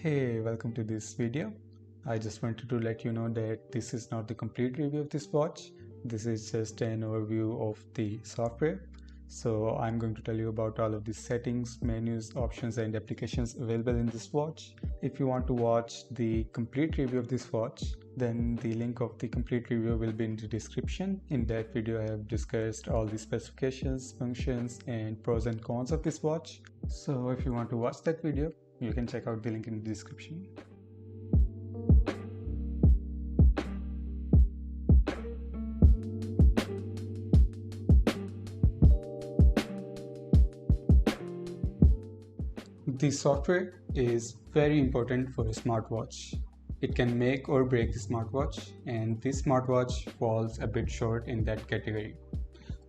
Hey, welcome to this video. I just wanted to let you know that this is not the complete review of this watch. This is just an overview of the software. So I'm going to tell you about all of the settings, menus, options and applications available in this watch. If you want to watch the complete review of this watch, then the link of the complete review will be in the description. In that video I have discussed all the specifications, functions and pros and cons of this watch. So if you want to watch that video, you can check out the link in the description. The software is very important for a smartwatch. It can make or break the smartwatch, and this smartwatch falls a bit short in that category.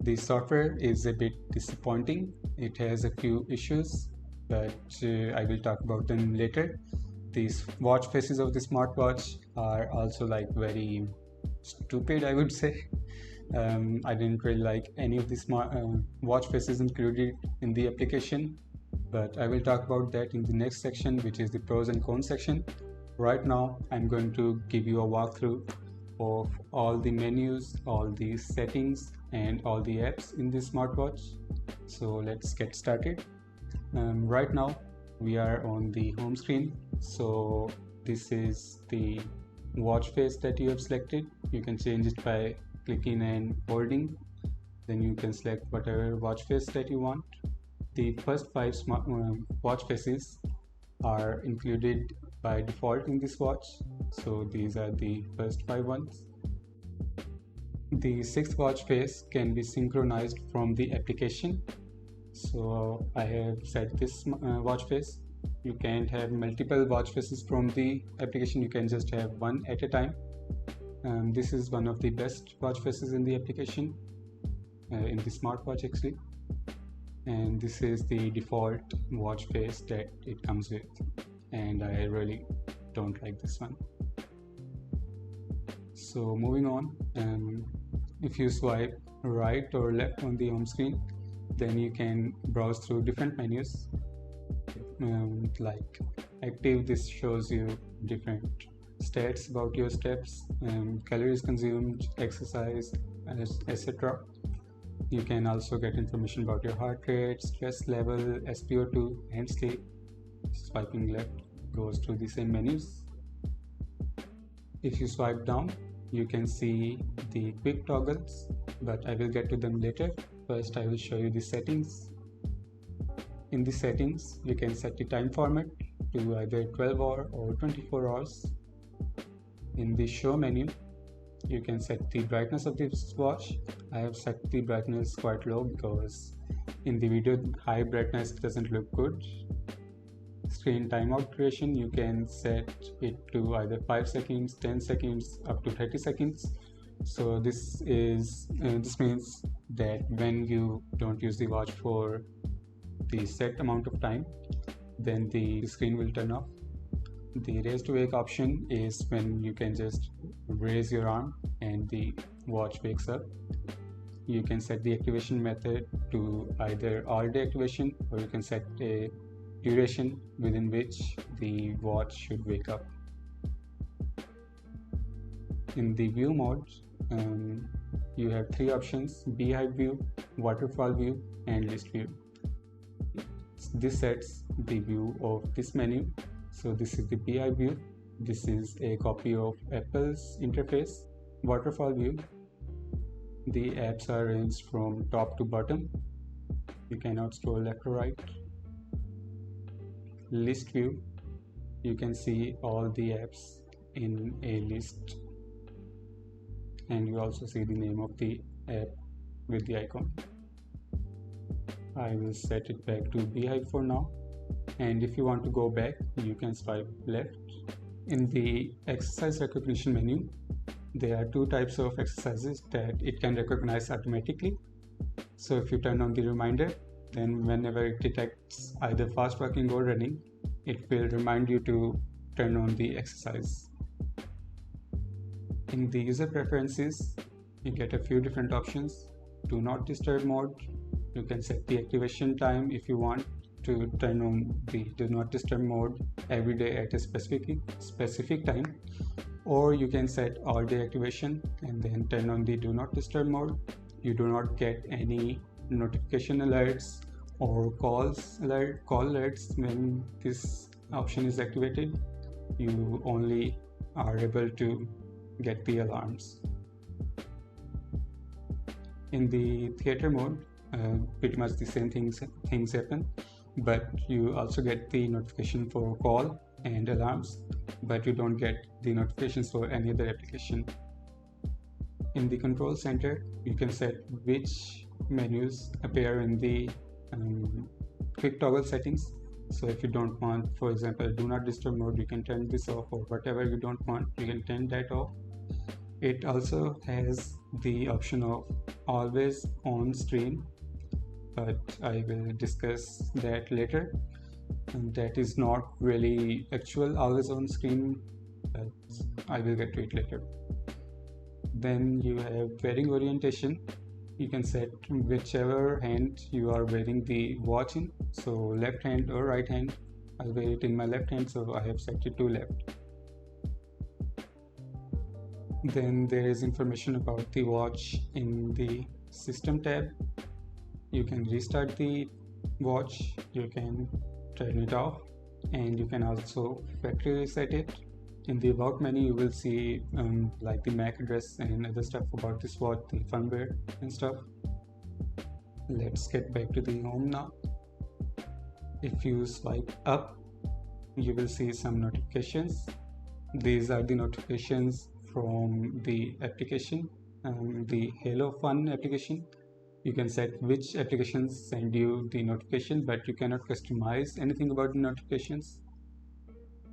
The software is a bit disappointing. It has a few issues, but I will talk about them later. These watch faces of the smartwatch are also very stupid, I would say. I didn't really like any of the watch faces included in the application, but I will talk about that in the next section, which is the pros and cons section. Right now I'm going to give you a walkthrough of all the menus, all the settings and all the apps in this smartwatch. So let's get started. Right now we are on the home screen. So this is the watch face that you have selected. You can change it by clicking and holding. Then you can select whatever watch face that you want. The first 5 watch faces are included by default in this watch. So these are the first 5 ones. The 6th watch face can be synchronized from the application. So I have set this watch face. You can't have multiple watch faces from the application, you can just have one at a time. This is one of the best watch faces in the application, in the smartwatch actually. And this is the default watch face that it comes with, and I really don't like this one. So moving on, if you swipe right or left on the home screen, then you can browse through different menus. Like active, this shows you different stats about your steps, calories consumed, exercise, etc. You can also get information about your heart rate, stress level, SpO2 and sleep. Swiping left goes to the same menus. If you swipe down, you can see the quick toggles, but I will get to them later. First I will show you the settings. In the settings, you can set the time format to either 12 hours or 24 hours. In the show menu, you can set the brightness of this watch. I have set the brightness quite low because in the video high brightness doesn't look good. Screen timeout duration, you can set it to either 5 seconds, 10 seconds, up to 30 seconds. So this means that when you don't use the watch for the set amount of time, then the screen will turn off. The raise to wake option is when you can just raise your arm and the watch wakes up. You can set the activation method to either all day activation, or you can set a duration within which the watch should wake up. In the view mode, you have 3 options: beehive view, waterfall view and list view. This sets the view of this menu. So this is the beehive view. This is a copy of Apple's interface. Waterfall view, the apps are arranged from top to bottom. You cannot scroll left or right. List view, you can see all the apps in a list, and you also see the name of the app with the icon. I will set it back to beehive for now, and if you want to go back, you can swipe left. In the exercise recognition menu, there are 2 types of exercises that it can recognize automatically. So if you turn on the reminder, then whenever it detects either fast walking or running, it will remind you to turn on the exercise. In the user preferences, you get a few different options. Do not disturb mode, you can set the activation time if you want, to turn on the do not disturb mode every day at a specific time, or you can set all day activation and then turn on the do not disturb mode. You do not get any notification alerts or call alerts when this option is activated. You only are able to get the alarms. In the theater mode, pretty much the same things happen, but you also get the notification for call and alarms, but you don't get the notifications for any other application. In the control center, you can set which menus appear in the quick toggle settings. So if you don't want, for example, do not disturb mode, you can turn this off, or whatever you don't want, you can turn that off. It also has the option of always on screen, but I will discuss that later. And that is not really actual always on screen, but I will get to it later. Then you have wearing orientation. You can set whichever hand you are wearing the watch in, so left hand or right hand. I'll wear it in my left hand, so I have set it to left. Then there is information about the watch in the system tab. You can restart the watch, you can turn it off, and you can also factory reset it. In the about menu, you will see like the MAC address and other stuff about this watch, the firmware and stuff. Let's get back to the home now. If you swipe up, you will see some notifications. These are the notifications from the application, the Haylou Fun application. You can set which applications send you the notification, but you cannot customize anything about the notifications.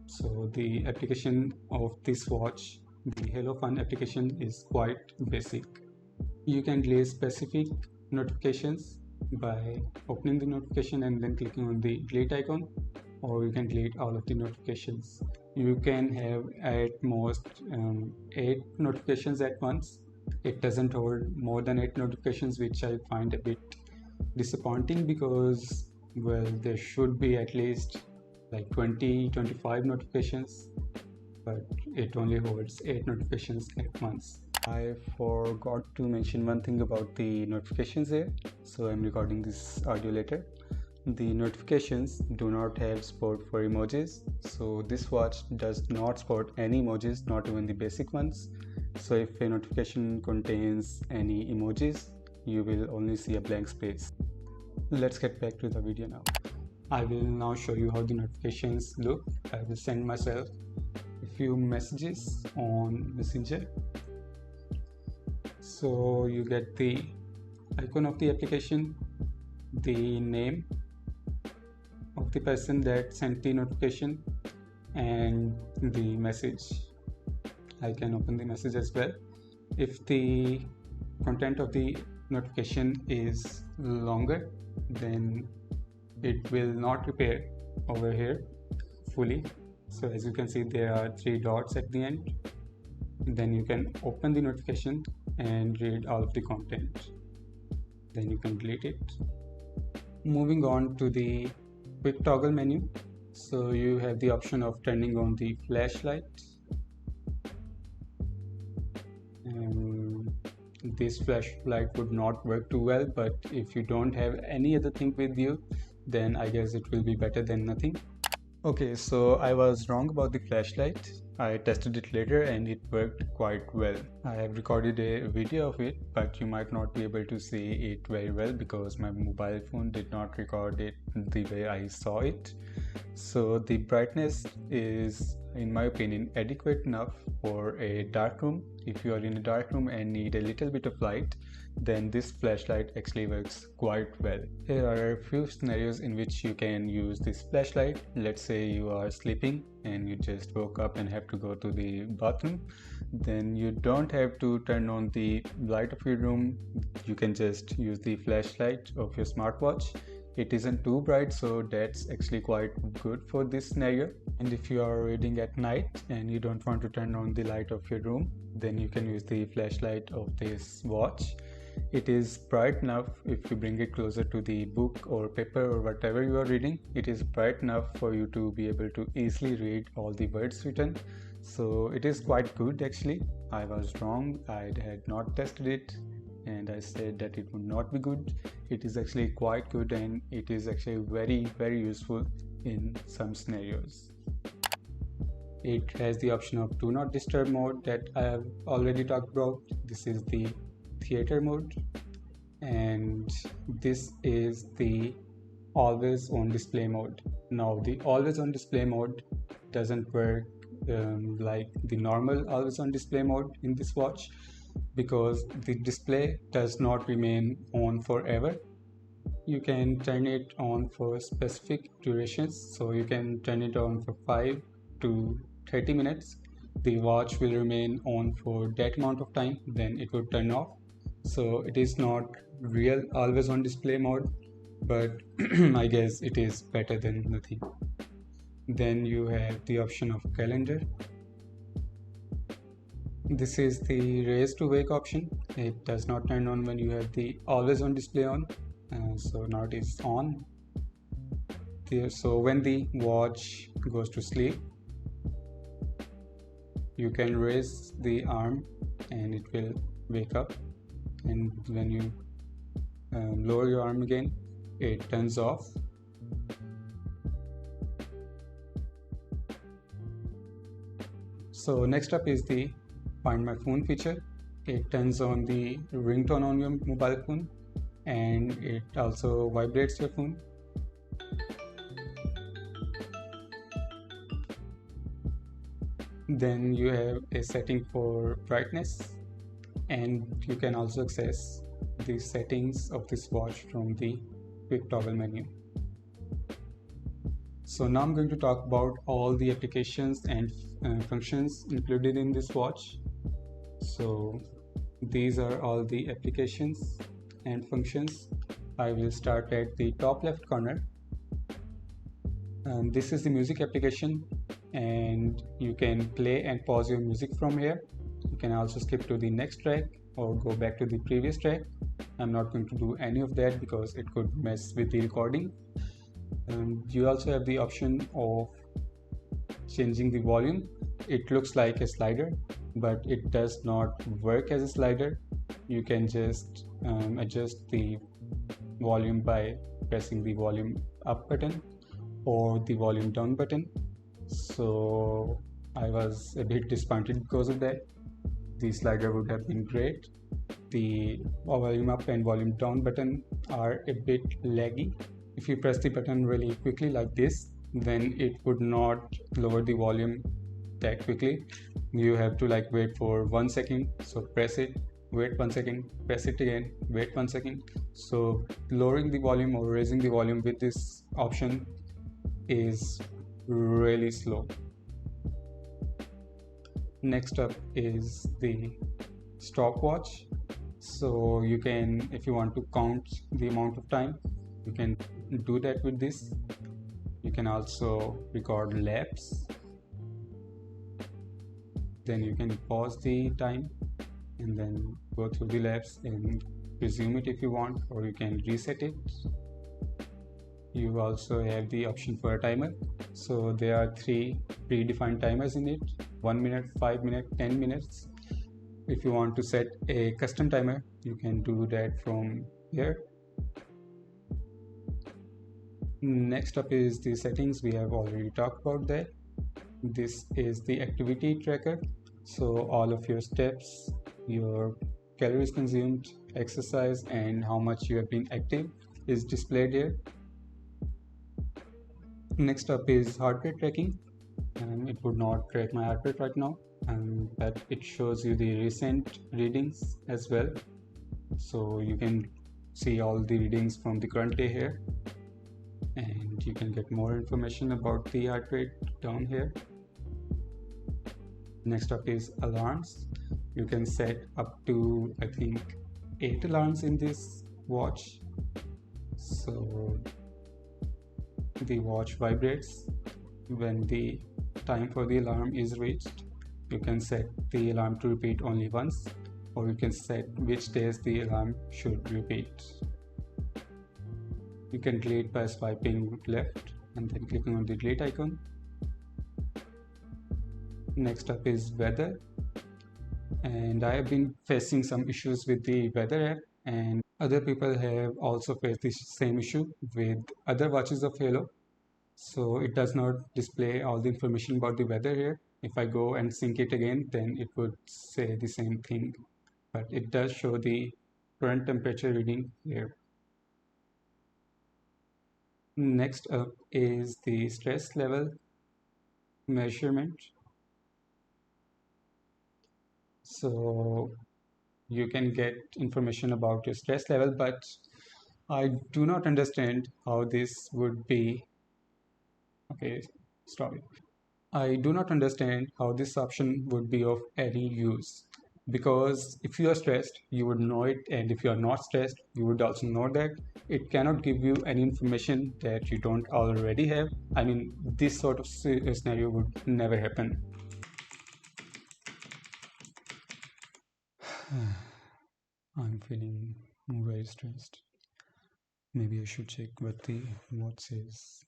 So the application of this watch, the Haylou Fun application, is quite basic. You can delete specific notifications by opening the notification and then clicking on the delete icon, or you can delete all of the notifications. You can have at most 8 notifications at once. It doesn't hold more than 8 notifications, which I find a bit disappointing because, well, there should be at least like 20-25 notifications, but it only holds 8 notifications at once. I forgot to mention one thing about the notifications here, so I'm recording this audio later. The notifications do not have support for emojis, so this watch does not support any emojis, not even the basic ones. So if a notification contains any emojis, you will only see a blank space. Let's get back to the video now. I will now show you how the notifications look. I will send myself a few messages on Messenger. So you get the icon of the application, the name of the person that sent the notification, and the message. I can open the message as well. If the content of the notification is longer, then it will not appear over here fully. So as you can see, there are 3 dots at the end. Then you can open the notification and read all of the content. Then you can delete it. Moving on to the quick toggle menu. So you have the option of turning on the flashlight. This flashlight would not work too well, but if you don't have any other thing with you, then I guess it will be better than nothing. Okay, so I was wrong about the flashlight. I tested it later and it worked quite well. I have recorded a video of it, but you might not be able to see it very well because my mobile phone did not record it the way I saw it. So the brightness is, in my opinion, adequate enough for a dark room. If you are in a dark room and need a little bit of light, then this flashlight actually works quite well. Here are a few scenarios in which you can use this flashlight. Let's say you are sleeping and you just woke up and have to go to the bathroom. Then you don't have to turn on the light of your room. You can just use the flashlight of your smartwatch. It isn't too bright, so that's actually quite good for this scenario. And if you are reading at night and you don't want to turn on the light of your room, then you can use the flashlight of this watch. It is bright enough. If you bring it closer to the book or paper or whatever you are reading, it is bright enough for you to be able to easily read all the words written. So it is quite good actually. I was wrong. I had not tested it and I said that it would not be good. It is actually quite good, and it is actually very useful in some scenarios. It has the option of do not disturb mode that I have already talked about. This is the theater mode, and this is the always on display mode. Now the always on display mode doesn't work like the normal always on display mode in this watch, because the display does not remain on forever. You can turn it on for specific durations, so you can turn it on for 5 to 30 minutes. The watch will remain on for that amount of time, then it would turn off. So it is not real always on display mode, but I guess it is better than nothing. Then you have the option of calendar. This is the raise to wake option. It does not turn on when you have the always on display on. So now it is on there. So when the watch goes to sleep, you can raise the arm and it will wake up, and when you lower your arm again, it turns off. So next up is the Find My Phone feature. It turns on the ringtone on your mobile phone, and it also vibrates your phone. Then you have a setting for brightness, and you can also access the settings of this watch from the quick toggle menu. So now I'm going to talk about all the applications and functions included in this watch. So these are all the applications and functions. I will start at the top left corner. This is the music application, and you can play and pause your music from here. You can also skip to the next track or go back to the previous track. I'm not going to do any of that because it could mess with the recording. You also have the option of changing the volume. It looks like a slider, but it does not work as a slider. You can just adjust the volume by pressing the volume up button or the volume down button. So I was a bit disappointed because of that. The slider would have been great. The volume up and volume down button are a bit laggy. If you press the button really quickly like this, then it would not lower the volume that quickly. You have to like wait for 1 second. So press it, wait 1 second, press it again, wait 1 second. So lowering the volume or raising the volume with this option is really slow. Next up is the stopwatch. So you can, if you want to count the amount of time, you can do that with this. You can also record laps. Then you can pause the time and then go through the laps and resume it if you want, or you can reset it. You also have the option for a timer. So there are 3 predefined timers in it: 1 minute, 5 minutes, 10 minutes. If you want to set a custom timer, you can do that from here. Next up is the settings. We have already talked about that. This is the activity tracker. So all of your steps, your calories consumed, exercise, and how much you have been active is displayed here. Next up is heart rate tracking. It would not track my heart rate right now, but it shows you the recent readings as well. So you can see all the readings from the current day here, and you can get more information about the heart rate down here. Next up is alarms. You can set up to, I think, 8 alarms in this watch. So the watch vibrates when the time for the alarm is reached. You can set the alarm to repeat only once. or you can set which days the alarm should repeat. You can delete by swiping left and then clicking on the delete icon. Next up is weather, and I have been facing some issues with the weather app, and other people have also faced this same issue with other watches of Haylou. So it does not display all the information about the weather here. If I go and sync it again, then it would say the same thing, but it does show the current temperature reading here. Next up is the stress level measurement. So you can get information about your stress level, but I do not understand how this would be. Okay, stop it. I do not understand how this option would be of any use, because if you are stressed, you would know it, and if you are not stressed, you would also know that. It cannot give you any information that you don't already have. I mean, this sort of scenario would never happen. I'm feeling very stressed. Maybe I should check what the watch says.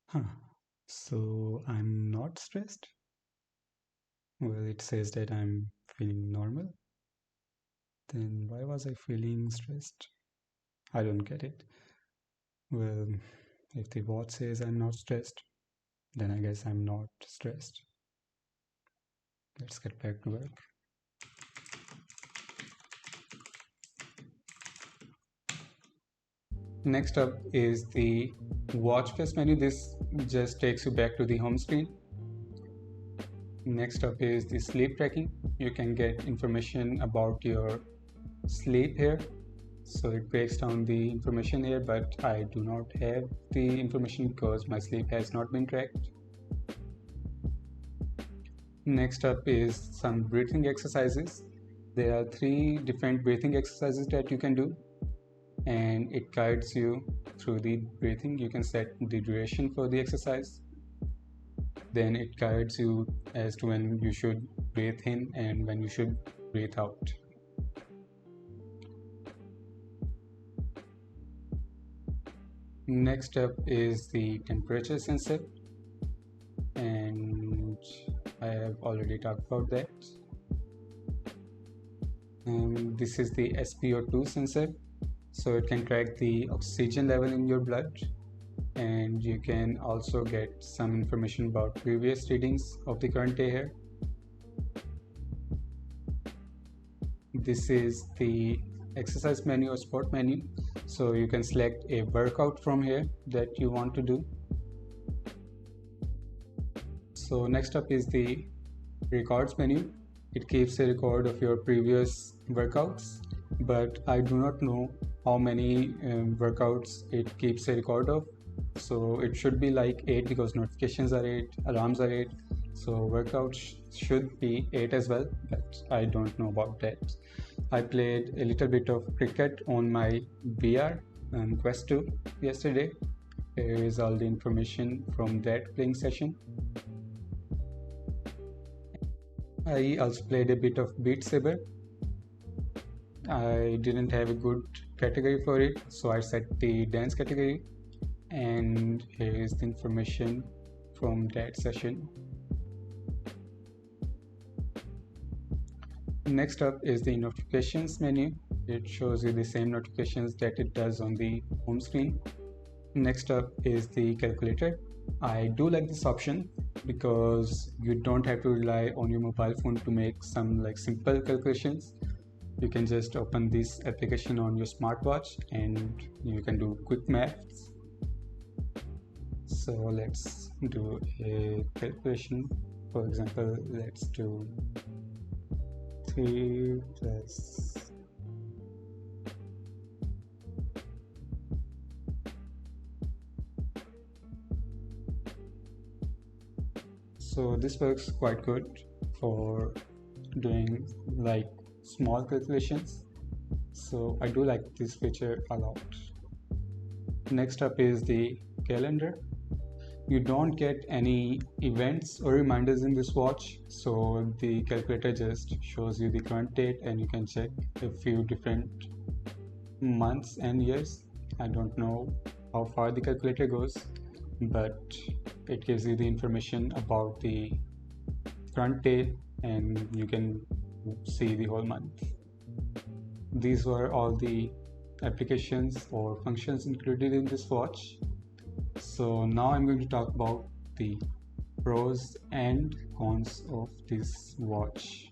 Huh. So I'm not stressed? Well, it says that I'm feeling normal. Then why was I feeling stressed? I don't get it. Well, if the watch says I'm not stressed, then I guess I'm not stressed. Let's get back to work. Next up is the watch face menu. This just takes you back to the home screen. Next up is the sleep tracking. You can get information about your sleep here. So it breaks down the information here, but I do not have the information because my sleep has not been tracked. Next up is some breathing exercises. There are 3 different breathing exercises that you can do, and it guides you through the breathing. You can set the duration for the exercise. Then it guides you as to when you should breathe in and when you should breathe out. Next up is the temperature sensor, and I have already talked about that. And this is the SpO2 sensor, so it can track the oxygen level in your blood, and you can also get some information about previous readings of the current day here. This is the exercise menu or sport menu, so you can select a workout from here that you want to do. So next up is the records menu. It keeps a record of your previous workouts, but I do not know how many workouts it keeps a record of. So it should be like 8 because notifications are 8, alarms are 8. So workouts should be 8 as well, but I don't know about that. I played a little bit of cricket on my VR Quest 2 yesterday. Here is all the information from that playing session. I also played a bit of Beat Saber. I didn't have a good category for it, so I set the dance category, and here is the information from that session. Next up is the notifications menu. It shows you the same notifications that it does on the home screen. Next up is the calculator. I do like this option because you don't have to rely on your mobile phone to make some simple calculations. You can just open this application on your smartwatch and you can do quick maths. So let's do a calculation. For example, let's do 3 plus so this works quite good for doing small calculations. So I do like this feature a lot. Next up is the calendar. You don't get any events or reminders in this watch, so the calculator just shows you the current date and you can check a few different months and years. I don't know how far the calculator goes, but it gives you the information about the current date and you can see the whole month. These were all the applications or functions included in this watch. So now I'm going to talk about the pros and cons of this watch.